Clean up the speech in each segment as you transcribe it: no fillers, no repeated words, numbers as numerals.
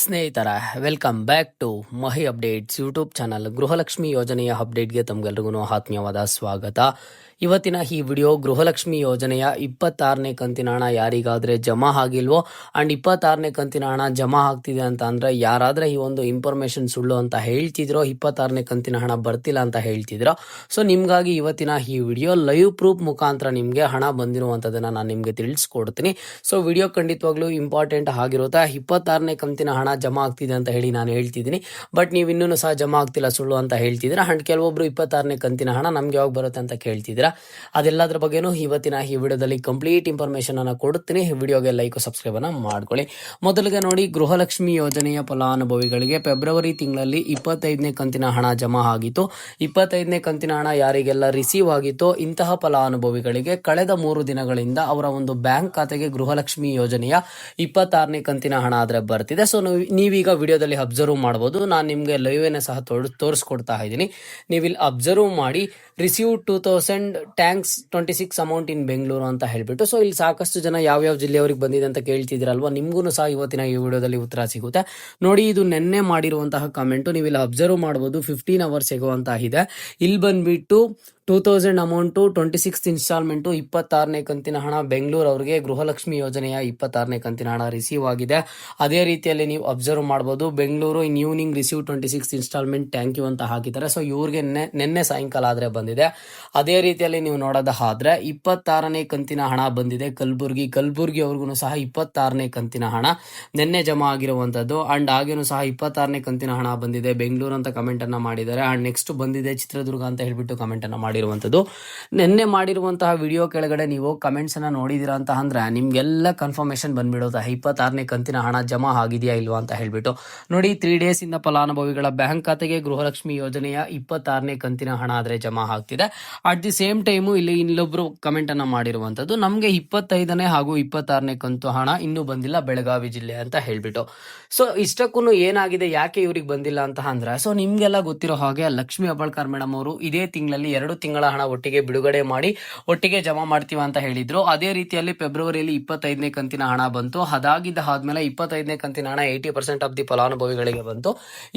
ಸ್ನೇಹಿತರ welcome back to Mahi updates YouTube channel. Gruhalakshmi ಯೋಜನೆಯ ಅಪ್ಡೇಟ್ಗೆ ತಮಗೆಲ್ಲರಿಗೂ ಆತ್ಮೀಯವಾದ ಸ್ವಾಗತ. ಇವತ್ತಿನ ಈ ವಿಡಿಯೋ ಗೃಹಲಕ್ಷ್ಮಿ ಯೋಜನೆಯ 26ನೇ ಕಂತಿನ ಹಣ ಯಾರಿಗಾದರೆ ಜಮಾ ಆಗಿಲ್ವೋ ಆ್ಯಂಡ್ 26ನೇ ಕಂತಿನ ಹಣ ಜಮಾ ಆಗ್ತಿದೆ ಅಂತ ಅಂದರೆ ಯಾರಾದರೆ ಈ ಒಂದು ಇನ್ಫಾರ್ಮೇಷನ್ ಸುಳ್ಳು ಅಂತ ಹೇಳ್ತಿದ್ರೋ, 26ನೇ ಕಂತಿನ ಹಣ ಬರ್ತಿಲ್ಲ ಅಂತ ಹೇಳ್ತಿದ್ರೋ, ಸೊ ನಿಮಗಾಗಿ ಇವತ್ತಿನ ಈ ವಿಡಿಯೋ ಲೈವ್ ಪ್ರೂಫ್ ಮುಖಾಂತರ ನಿಮಗೆ ಹಣ ಬಂದಿರುವಂಥದ್ದನ್ನು ನಾನು ನಿಮಗೆ ತಿಳಿಸ್ಕೊಡ್ತೀನಿ. ಸೊ ವಿಡಿಯೋ ಖಂಡಿತವಾಗ್ಲೂ ಇಂಪಾರ್ಟೆಂಟ್ ಆಗಿರುತ್ತೆ. 26ನೇ ಕಂತಿನ ಹಣ ಜಮಾ ಆಗ್ತಿದೆ ಅಂತ ಹೇಳಿ ನಾನು ಹೇಳ್ತಿದ್ದೀನಿ, ಬಟ್ ನೀವು ಇನ್ನೂ ಸಹ ಜಮಾ ಆಗ್ತಿಲ್ಲ ಸುಳ್ಳು ಅಂತ ಹೇಳ್ತಿದ್ದೀರಾ. ಆ್ಯಂಡ್ ಕೆಲವೊಬ್ರು 26ನೇ ಕಂತಿನ ಹಣ ನಮ್ಗೆ ಯಾವಾಗ ಬರುತ್ತೆ ಅಂತ ಕೇಳ್ತಿದ್ದೀರಾ. ಅದೆಲ್ಲದರ ಬಗ್ಗೆನೂ ಇವತ್ತಿನ ಈ ವಿಡಿಯೋದಲ್ಲಿ ಕಂಪ್ಲೀಟ್ ಇನ್ಫಾರ್ಮೇಶನ್ ಅನ್ನು ಕೊಡುತ್ತೀನಿ. ವಿಡಿಯೋಗೆ ಲೈಕ್ ಸಬ್ಸ್ಕ್ರೈಬ್ ಅನ್ನ ಮಾಡ್ಕೊಳ್ಳಿ. ಮೊದಲಿಗೆ ನೋಡಿ, ಗೃಹಲಕ್ಷ್ಮಿ ಯೋಜನೆಯ ಫಲಾನುಭವಿಗಳಿಗೆ ಫೆಬ್ರವರಿ ತಿಂಗಳಲ್ಲಿ 25ನೇ ಕಂತಿನ ಹಣ ಜಮಾ ಆಗಿತ್ತು. 25ನೇ ಕಂತಿನ ಹಣ ಯಾರಿಗೆಲ್ಲ ರಿಸೀವ್ ಆಗಿತ್ತು, ಇಂತಹ ಫಲಾನುಭವಿಗಳಿಗೆ ಕಳೆದ 3 ದಿನಗಳಿಂದ ಅವರ ಒಂದು ಬ್ಯಾಂಕ್ ಖಾತೆಗೆ ಗೃಹಲಕ್ಷ್ಮಿ ಯೋಜನೆಯ 26ನೇ ಕಂತಿನ ಹಣ ಆದರೆ ಬರ್ತಿದೆ. ಸೊ ನೀವೀಗ ವಿಡಿಯೋದಲ್ಲಿ ಅಬ್ಸರ್ವ್ ಮಾಡಬಹುದು. ನಾನು ನಿಮಗೆ ಲೈವ್ ಸಹ ತೋರಿಸ್ಕೊಡ್ತಾ ಇದ್ದೀನಿ. ನೀವಿಲ್ಲಿ ಅಬ್ಸರ್ವ್ ಮಾಡಿ, ರಿಸೀವ್ 2000 ಟ್ಯಾಂಕ್ಸ್ 26 ಅಮೌಂಟ್ ಇನ್ ಬೆಂಗಳೂರು ಅಂತ ಹೇಳ್ಬಿಟ್ಟು. ಸೊ ಇಲ್ಲಿ ಸಾಕಷ್ಟು ಜನ ಯಾವ್ಯಾವ ಜಿಲ್ಲೆಯವರಿಗೆ ಬಂದಿದೆ ಅಂತ ಕೇಳ್ತಿದ್ದೀರಲ್ವಾ, ನಿಮ್ಗೂ ಸಹ ಇವತ್ತಿನ ಈ ವಿಡಿಯೋದಲ್ಲಿ ಉತ್ತರ ಸಿಗುತ್ತೆ. ನೋಡಿ, ಇದು ನೆನ್ನೆ ಮಾಡಿರುವಂತಹ ಕಮೆಂಟು, ನೀವು ಇಲ್ಲಿ ಅಬ್ಸರ್ವ್ ಮಾಡಬಹುದು. 15 ಅವರ್ಸ್ ಎಗೋ ಅಂತ ಇದೆ. ಇಲ್ಲಿ ಬಂದ್ಬಿಟ್ಟು 2000 ಅಮೌಂಟು 26 ಇನ್ಸ್ಟಾಲ್ಮೆಂಟು 26ನೇ ಕಂತಿನ ಹಣ ಬೆಂಗಳೂರು ಅವರಿಗೆ ಗೃಹಲಕ್ಷ್ಮಿ ಯೋಜನೆಯ 26ನೇ ಕಂತಿನ ಹಣ ರಿಸೀವ್ ಆಗಿದೆ. ಅದೇ ರೀತಿಯಲ್ಲಿ ನೀವು ಅಬ್ಸರ್ವ್ ಮಾಡಬಹುದು, Bengaluru in evening receive 26 instalment thank you ಅಂತ ಹಾಕಿದ್ದಾರೆ. ಸೊ ಇವ್ರಿಗೆ ನಿನ್ನೆ ಸಾಯಂಕಾಲ ಆದರೆ ಬಂದಿದೆ. ಅದೇ ರೀತಿಯಲ್ಲಿ ನೀವು ನೋಡೋದಾದ್ರೆ 26ನೇ ಕಂತಿನ ಹಣ ಬಂದಿದೆ ಕಲಬುರ್ಗಿ ಅವ್ರಿಗೂ ಸಹ 26ನೇ ಕಂತಿನ ಹಣ ನಿನ್ನೆ ಜಮಾ ಆಗಿರುವಂತದ್ದು. ಅಂಡ್ ಹಾಗೇನು ಸಹ 26ನೇ ಕಂತಿನ ಹಣ ಬಂದಿದೆ ಬೆಂಗಳೂರು ಅಂತ ಕಮೆಂಟ್ ಅನ್ನ ಮಾಡಿದ್ದಾರೆ. ಅಂಡ್ ನೆಕ್ಸ್ಟ್ ಬಂದಿದೆ ಚಿತ್ರದುರ್ಗ ಅಂತ ಹೇಳ್ಬಿಟ್ಟು ಕಮೆಂಟ್ ಅನ್ನ ಮಾಡಿರುವಂತದ್ದು. ನಿನ್ನೆ ಮಾಡಿರುವಂತಹ ವಿಡಿಯೋ ಕೆಳಗಡೆ ನೀವು ಕಮೆಂಟ್ಸ್ ಅನ್ನ ನೋಡಿದಿರಾ ಅಂತ ಅಂದ್ರೆ ನಿಮ್ಗೆಲ್ಲ ಕನ್ಫರ್ಮೇಶನ್ ಬಂದ್ಬಿಡುತ್ತೆ 26ನೇ ಕಂತಿನ ಹಣ ಜಮಾ ಆಗಿದೆಯಾ ಇಲ್ವಾ ಅಂತ ಹೇಳ್ಬಿಟ್ಟು. ನೋಡಿ, 3 ಡೇಸ್ ಇಂದ ಫಲಾನುಭವಿಗಳ ಬ್ಯಾಂಕ್ ಖಾತೆಗೆ ಗೃಹಲಕ್ಷ್ಮಿ ಯೋಜನೆಯ 26ನೇ ಕಂತಿನ ಹಣ ಆದ್ರೆ ಜಮಾ ಆಗ್ತಿದೆ. ಅಟ್ ದಿ ಸೇಮ್ ಟೈಮು ಇಲ್ಲಿ ಇನ್ನೊಬ್ರು ಕಮೆಂಟ್ ಅನ್ನ ಮಾಡಿರುವಂತದ್ದು, ನಮ್ಗೆ 25ನೇ ಹಾಗೂ 26ನೇ ಕಂತು ಹಣ ಇನ್ನೂ ಬಂದಿಲ್ಲ ಬೆಳಗಾವಿ ಜಿಲ್ಲೆ ಅಂತ ಹೇಳ್ಬಿಟ್ಟು. ಸೊ ಇಷ್ಟಕ್ಕೂ ಏನಾಗಿದೆ, ಯಾಕೆ ಇವ್ರಿಗೆ ಬಂದಿಲ್ಲ ಅಂತ ಅಂದ್ರೆ, ಸೊ ನಿಮ್ಗೆಲ್ಲ ಗೊತ್ತಿರೋ ಹಾಗೆ ಲಕ್ಷ್ಮಿ ಹೆಬ್ಬಾಳ್ಕರ್ ಮೇಡಮ್ ಅವರು ಇದೇ ತಿಂಗಳಲ್ಲಿ 2 ತಿಂಗಳ ಹಣ ಒಟ್ಟಿಗೆ ಬಿಡುಗಡೆ ಮಾಡಿ ಒಟ್ಟಿಗೆ ಜಮಾ ಮಾಡ್ತೀವಿ ಅಂತ ಹೇಳಿದ್ರು. ಅದೇ ರೀತಿಯಲ್ಲಿ ಫೆಬ್ರವರಿಯಲ್ಲಿ 25ನೇ ಕಂತಿನ ಹಣ ಬಂತು. ಅದಾದ್ಮೇಲೆ 25ನೇ ಕಂತಿನ ಹಣ 80% ಆಫ್ ದಿ ಫಲಾನುಭವಿಗಳಿಗೆ ಬಂತು.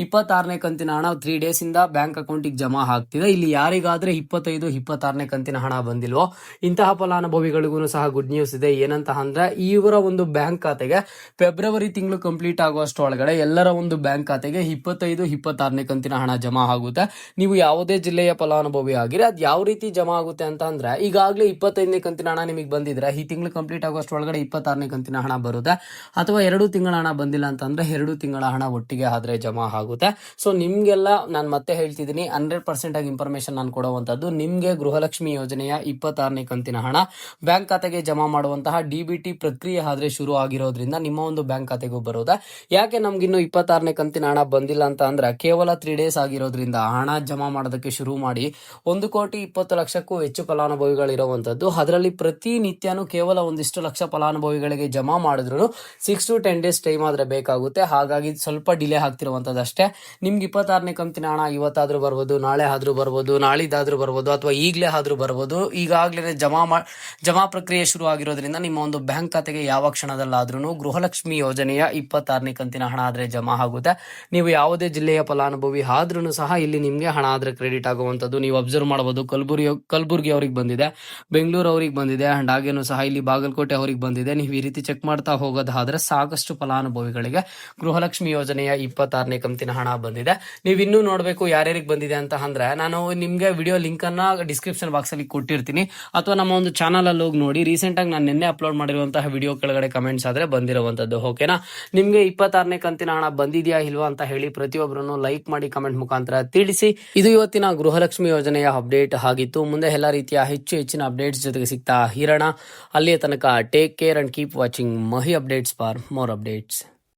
26ನೇ ಕಂತಿನ ಹಣ 3 ಡೇಸ್ ಇಂದ ಬ್ಯಾಂಕ್ ಅಕೌಂಟಿಗೆ ಜಮಾ ಆಗ್ತಿದೆ. ಇಲ್ಲಿ ಯಾರಿಗಾದ್ರೆ 25, 26ನೇ ಕಂತಿನ ಹಣ ಬಂದಿಲ್ವೋ ಇಂತಹ ಫಲಾನುಭವಿಗಳಿಗೂ ಸಹ ಗುಡ್ ನ್ಯೂಸ್ ಇದೆ. ಏನಂತ ಅಂದ್ರೆ, ಇವರ ಒಂದು ಬ್ಯಾಂಕ್ ಖಾತೆಗೆ ಫೆಬ್ರವರಿ ತಿಂಗಳು ಕಂಪ್ಲೀಟ್ ಆಗುವಷ್ಟೊಳಗಡೆ ಎಲ್ಲರ ಒಂದು ಬ್ಯಾಂಕ್ ಖಾತೆಗೆ 25, 26ನೇ ಕಂತಿನ ಹಣ ಜಮಾ ಆಗುತ್ತೆ. ನೀವು ಯಾವುದೇ ಜಿಲ್ಲೆಯ ಫಲಾನುಭವಿ ಆಗಿರಿ, ಅದು ಯಾವ ರೀತಿ ಜಮಾ ಆಗುತ್ತೆ ಅಂತ ಅಂದ್ರೆ, ಈಗಾಗಲೇ 25ನೇ ಕಂತಿನ ಹಣ ನಿಮಗೆ ಬಂದಿದ್ರೆ ಈ ತಿಂಗಳು ಕಂಪ್ಲೀಟ್ ಆಗುವಷ್ಟೊಳಗಡೆ 26ನೇ ಕಂತಿನ ಹಣ ಬರುತ್ತೆ. ಅಥವಾ 2 ತಿಂಗಳ ಹಣ ಬಂದಿಲ್ಲ ಅಂತಂದ್ರೆ 2 ತಿಂಗಳ ಹಣ ಒಟ್ಟಿಗೆ ಆದ್ರೆ ಜಮಾ ಆಗುತ್ತೆ. ಸೊ ನಿಮ್ಗೆಲ್ಲ ನಾನು ಮತ್ತೆ ಹೇಳ್ತಿದ್ದೀನಿ, 100% ಆಗಿ ಇನ್ಫಾರ್ಮೇಶನ್ ನಾನು ಕೊಡುವಂತದ್ದು. ನಿಮ್ಗೆ ಗೃಹಲಕ್ಷ್ಮಿ ಯೋಜನೆಯ 26ನೇ ಕಂತಿನ ಹಣ ಬ್ಯಾಂಕ್ ಖಾತೆಗೆ ಜಮಾ ಮಾಡುವಂತಹ ಡಿಬಿಟಿ ಪ್ರಕ್ರಿಯೆ ಆದ್ರೆ ಶುರು ಆಗಿರೋದ್ರಿಂದ ನಿಮ್ಮ ಒಂದು ಬ್ಯಾಂಕ್ ಖಾತೆಗೂ ಬರೋದ. ಯಾಕೆ ನಮ್ಗಿನ್ನು 26ನೇ ಕಂತಿನ ಹಣ ಬಂದಿಲ್ಲ ಅಂತ ಅಂದ್ರೆ, ಕೇವಲ 3 ಡೇಸ್ ಆಗಿರೋದ್ರಿಂದ ಹಣ ಜಮಾ ಮಾಡೋದಕ್ಕೆ ಶುರು ಮಾಡಿ 1,20,00,000ಕ್ಕೂ ಹೆಚ್ಚು ಫಲಾನುಭವಿಗಳಿರುವಂತದ್ದು. ಅದರಲ್ಲಿ ಪ್ರತಿನಿತ್ಯನೂ ಕೇವಲ ಒಂದಿಷ್ಟು ಲಕ್ಷ ಫಲಾನುಭವಿಗಳಿಗೆ ಜಮಾ ಮಾಡಿದ್ರು 6 to 10 ಡೇಸ್ ಟೈಮ್ ಆದ್ರೆ ಬೇಕಾಗುತ್ತೆ. ಹಾಗಾಗಿ ಸ್ವಲ್ಪ ಡಿಲೇ ಆಗ್ತಿರುವಂತದ್ದು ಅಷ್ಟೇ. ನಿಮ್ಗೆ 26ನೇ ಕಂತಿನ ಹಣ ಇವತ್ತಾದ್ರೂ ಬರ್ಬೋದು, ನಾಳೆ ಆದ್ರೂ ಬರ್ಬೋದು, ನಾಳಿದ್ದಾದ್ರೂ ಬರ್ಬೋದು, ಅಥವಾ ಈಗಲೇ ಆದ್ರೂ ಬರ್ಬೋದು. ಈಗಾಗಲೇ ಜಮಾ ಪ್ರಕ್ರಿಯೆ ಶುರು ಆಗಿರೋದ್ರಿಂದ ನಿಮ್ಮ ಒಂದು ಬ್ಯಾಂಕ್ ಖಾತೆಗೆ ಯಾವ ಕ್ಷಣದಲ್ಲಾದ್ರೂ ಗೃಹಲಕ್ಷ್ಮಿ ಯೋಜನೆಯ 26ನೇ ಕಂತಿನ ಹಣ ಆದ್ರೆ ಜಮಾ ಆಗುತ್ತೆ. ನೀವು ಯಾವುದೇ ಜಿಲ್ಲೆಯ ಫಲಾನುಭವಿ ಆದ್ರೂ ಸಹ ಇಲ್ಲಿ ನಿಮ್ಗೆ ಹಣ ಆದ್ರೆ ಕ್ರೆಡಿಟ್ ಆಗುವಂತದ್ದು. ನೀವು ಅಬ್ಸರ್ವ್ ಮಾಡಬಹುದು, ಕಲಬುರ್ಗಿ ಅವ್ರಿಗೆ ಬಂದಿದೆ, ಬೆಂಗಳೂರು ಅವ್ರಿಗೆ ಬಂದಿದೆ, ಅಂಡ್ ಹಾಗೇನು ಸಹ ಇಲ್ಲಿ ಬಾಗಲಕೋಟೆ ಅವ್ರಿಗೆ ಬಂದಿದೆ. ನೀವು ಈ ರೀತಿ ಚೆಕ್ ಮಾಡ್ತಾ ಹೋಗೋದಾದ್ರೆ ಸಾಕಷ್ಟು ಫಲಾನುಭವಿಗಳಿಗೆ ಗೃಹಲಕ್ಷ್ಮಿ ಯೋಜನೆಯ 26ನೇ ಕಂತಿನ ಹಣ ಬಂದಿದೆ. ನೀವು ಇನ್ನೂ ನೋಡಬೇಕು ಯಾರ್ಯಾರಿಗೆ ಬಂದಿದೆ ಅಂತ ಅಂದ್ರೆ, ನಾನು ನಿಮ್ಗೆ ವಿಡಿಯೋ ಲಿಂಕ್ ಅನ್ನ ಡಿಸ್ಕ್ರಿಪ್ಷನ್ ಬಾಕ್ಸ್ ಅಲ್ಲಿ ಕೊಟ್ಟಿರ್ತೀನಿ, ಅಥವಾ ನಮ್ಮ ಒಂದು ಚಾನಲ್ ಅಲ್ಲಿ ಹೋಗಿ ನೋಡಿ. ರೀಸೆಂಟ್ ಆಗಿ ನಾನು ನಿನ್ನೆ ಅಪ್ಲೋಡ್ ಮಾಡಿರುವಂತಹ ವಿಡಿಯೋ ಕೆಳಗಡೆ ಕಮೆಂಟ್ಸ್ ಆದ್ರೆ ಬಂದಿರುವಂತದ್ದು. ಓಕೆನಾ? ನಿಮ್ಗೆ 26ನೇ ಕಂತಿನ ಹಣ ಬಂದಿದೆಯಾ ಇಲ್ವಾ ಅಂತ ಹೇಳಿ ಪ್ರತಿಯೊಬ್ಬರನ್ನು ಲೈಕ್ ಮಾಡಿ ಕಮೆಂಟ್ ಮುಖಾಂತರ ತಿಳಿಸಿ. ಇದು ಇವತ್ತಿನ ಗೃಹಲಕ್ಷ್ಮಿ ಯೋಜನೆಯ ಅಪ್ಡೇಟ್ ಆಗಿತ್ತು. ಮುಂದೆ ಎಲ್ಲ ರೀತಿಯ ಹೆಚ್ಚಿನ ಅಪ್ಡೇಟ್ಸ್ ಜೊತೆಗೆ ಸಿಗ್ತಾ ಇರೋಣ. ಅಲ್ಲಿಯ ತನಕ take care and keep watching Mahi updates for more updates.